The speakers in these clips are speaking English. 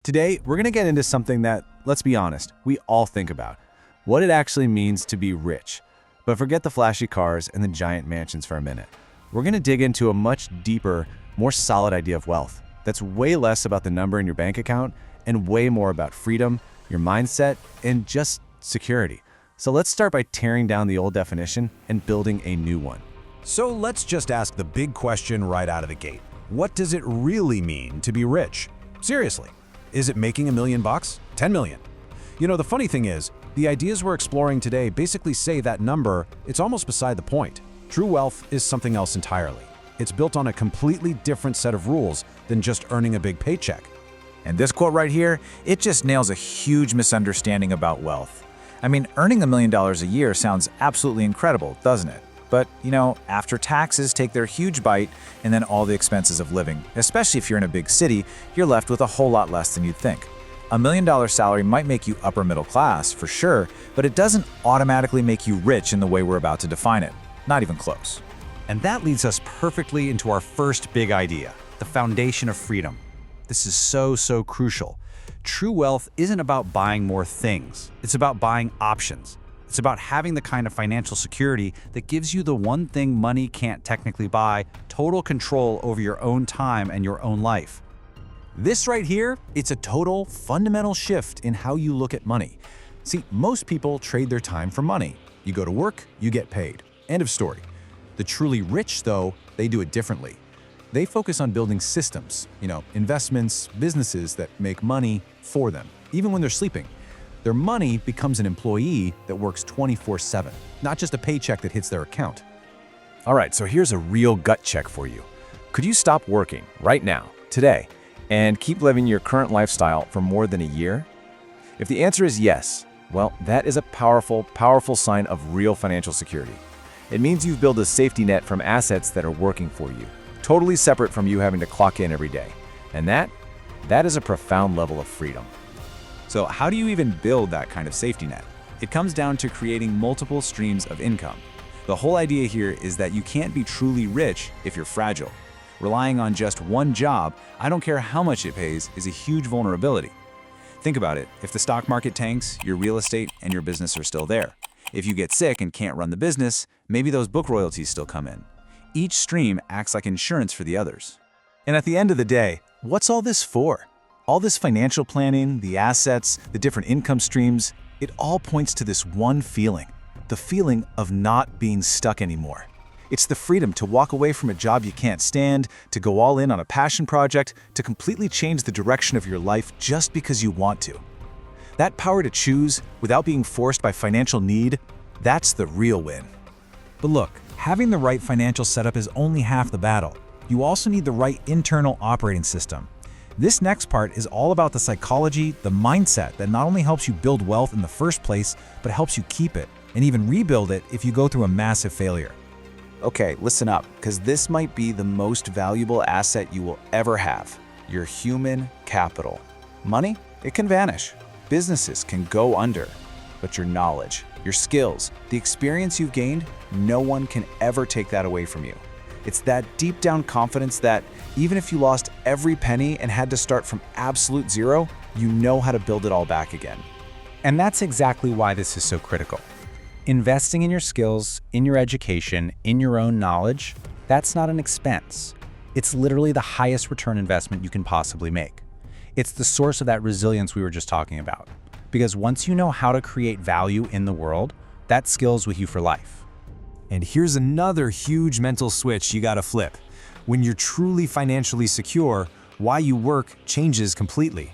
Today, we're going to get into something that, let's be honest, we all think about. What it actually means to be rich. But forget the flashy cars and the giant mansions for a minute. We're going to dig into a much deeper, more solid idea of wealth that's way less about the number in your bank account and way more about freedom, your mindset, and just security. So let's start by tearing down the old definition and building a new one. So let's just ask the big question right out of the gate. What does it really mean to be rich? Seriously, is it making $1 million bucks? 10 million? You know, the funny thing is, the ideas we're exploring today basically say that number, it's almost beside the point. True wealth is something else entirely. It's built on a completely different set of rules than just earning a big paycheck. And this quote right here, it just nails a huge misunderstanding about wealth. I mean, earning $1 million a year sounds absolutely incredible, doesn't it? But, you know, after taxes take their huge bite and then all the expenses of living, especially if you're in a big city, you're left with a whole lot less than you'd think. $1 million salary might make you upper middle class, for sure, but it doesn't automatically make you rich in the way we're about to define it. Not even close. And that leads us perfectly into our first big idea, the foundation of freedom. This is so crucial. True wealth isn't about buying more things. It's about buying options. It's about having the kind of financial security that gives you the one thing money can't technically buy, total control over your own time and your own life. This right here, it's a total fundamental shift in how you look at money. See, most people trade their time for money. You go to work, you get paid. End of story. The truly rich, though, they do it differently. They focus on building systems, investments, businesses that make money for them, even when they're sleeping. Their money becomes an employee that works 24/7, not just a paycheck that hits their account. All right, so here's a real gut check for you. Could you stop working right now, today, and keep living your current lifestyle for more than a year? If the answer is yes, well, that is a powerful sign of real financial security. It means you've built a safety net from assets that are working for you, totally separate from you having to clock in every day. And that is a profound level of freedom. So how do you even build that kind of safety net? It comes down to creating multiple streams of income. The whole idea here is that you can't be truly rich if you're fragile. Relying on just one job, I don't care how much it pays, is a huge vulnerability. Think about it. If the stock market tanks, your real estate and your business are still there. If you get sick and can't run the business, maybe those book royalties still come in. Each stream acts like insurance for the others. And at the end of the day, what's all this for? All this financial planning, the assets, the different income streams, it all points to this one feeling, the feeling of not being stuck anymore. It's the freedom to walk away from a job you can't stand, to go all in on a passion project, to completely change the direction of your life just because you want to. That power to choose without being forced by financial need, that's the real win. But look, having the right financial setup is only half the battle. You also need the right internal operating system. This next part is all about the psychology, the mindset that not only helps you build wealth in the first place, but helps you keep it and even rebuild it if you go through a massive failure. Okay, listen up, because this might be the most valuable asset you will ever have, your human capital. Money, it can vanish. Businesses can go under. But your knowledge, your skills, the experience you've gained, no one can ever take that away from you. It's that deep down confidence that even if you lost every penny and had to start from absolute zero, you know how to build it all back again. And that's exactly why this is so critical. Investing in your skills, in your education, in your own knowledge, that's not an expense. It's literally the highest return investment you can possibly make. It's the source of that resilience we were just talking about. Because once you know how to create value in the world, that skill's with you for life. And here's another huge mental switch you gotta flip. When you're truly financially secure, why you work changes completely.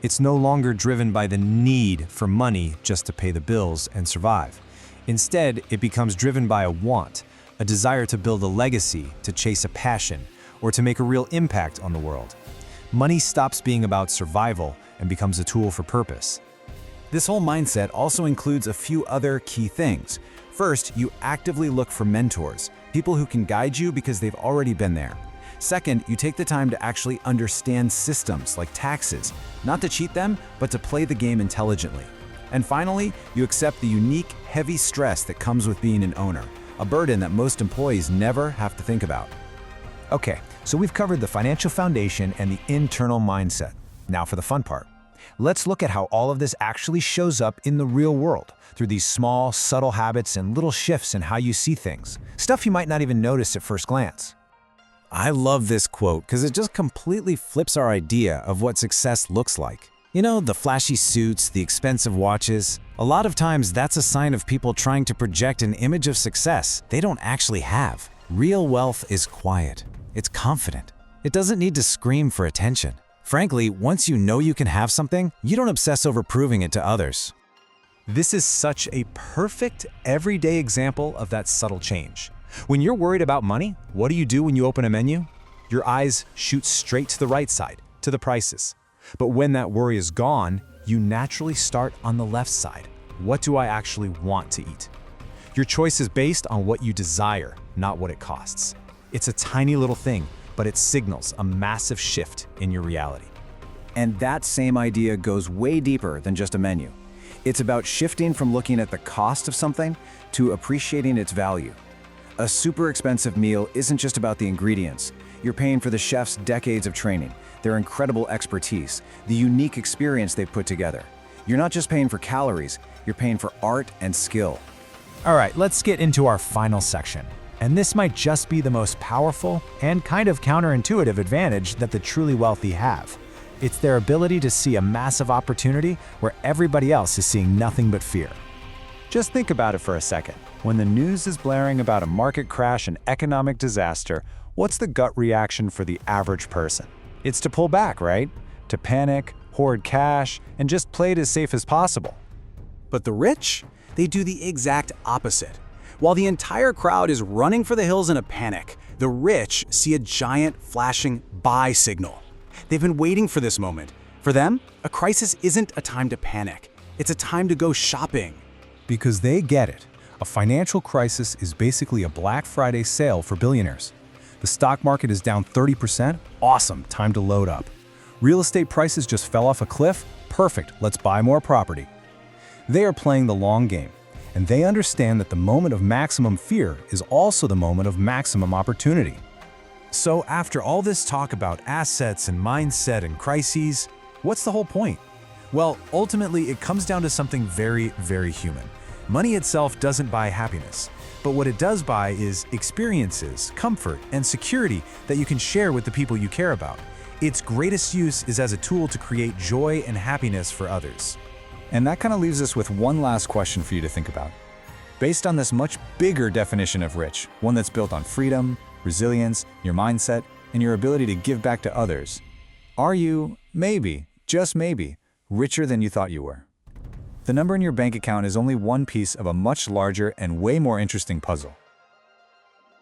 It's no longer driven by the need for money just to pay the bills and survive. Instead, it becomes driven by a want, a desire to build a legacy, to chase a passion, or to make a real impact on the world. Money stops being about survival and becomes a tool for purpose. This whole mindset also includes a few other key things. First, you actively look for mentors, people who can guide you because they've already been there. Second, you take the time to actually understand systems like taxes, not to cheat them, but to play the game intelligently. And finally, you accept the unique, heavy stress that comes with being an owner, a burden that most employees never have to think about. Okay, so we've covered the financial foundation and the internal mindset. Now for the fun part. Let's look at how all of this actually shows up in the real world, through these small, subtle habits and little shifts in how you see things, stuff you might not even notice at first glance. I love this quote because it just completely flips our idea of what success looks like. You know, the flashy suits, the expensive watches. A lot of times that's a sign of people trying to project an image of success they don't actually have. Real wealth is quiet. It's confident. It doesn't need to scream for attention. Frankly, once you know you can have something, you don't obsess over proving it to others. This is such a perfect, everyday example of that subtle change. When you're worried about money, what do you do when you open a menu? Your eyes shoot straight to the right side, to the prices. But when that worry is gone, you naturally start on the left side. What do I actually want to eat? Your choice is based on what you desire, not what it costs. It's a tiny little thing, but it signals a massive shift in your reality. And that same idea goes way deeper than just a menu. It's about shifting from looking at the cost of something to appreciating its value. A super expensive meal isn't just about the ingredients. You're paying for the chef's decades of training, their incredible expertise, the unique experience they've put together. You're not just paying for calories, you're paying for art and skill. All right, let's get into our final section. And this might just be the most powerful and kind of counterintuitive advantage that the truly wealthy have. It's their ability to see a massive opportunity where everybody else is seeing nothing but fear. Just think about it for a second. When the news is blaring about a market crash and economic disaster, what's the gut reaction for the average person? It's to pull back, right? To panic, hoard cash, and just play it as safe as possible. But the rich? They do the exact opposite. While the entire crowd is running for the hills in a panic, the rich see a giant flashing buy signal. They've been waiting for this moment. For them, a crisis isn't a time to panic. It's a time to go shopping. Because they get it. A financial crisis is basically a Black Friday sale for billionaires. The stock market is down 30%. Awesome, time to load up. Real estate prices just fell off a cliff. Perfect, let's buy more property. They are playing the long game, and they understand that the moment of maximum fear is also the moment of maximum opportunity. So after all this talk about assets and mindset and crises, what's the whole point? Well, ultimately, it comes down to something very, very human. Money itself doesn't buy happiness, but what it does buy is experiences, comfort, and security that you can share with the people you care about. Its greatest use is as a tool to create joy and happiness for others. And that kind of leaves us with one last question for you to think about. Based on this much bigger definition of rich, one that's built on freedom, resilience, your mindset, and your ability to give back to others, are you, maybe, just maybe, richer than you thought you were? The number in your bank account is only one piece of a much larger and way more interesting puzzle.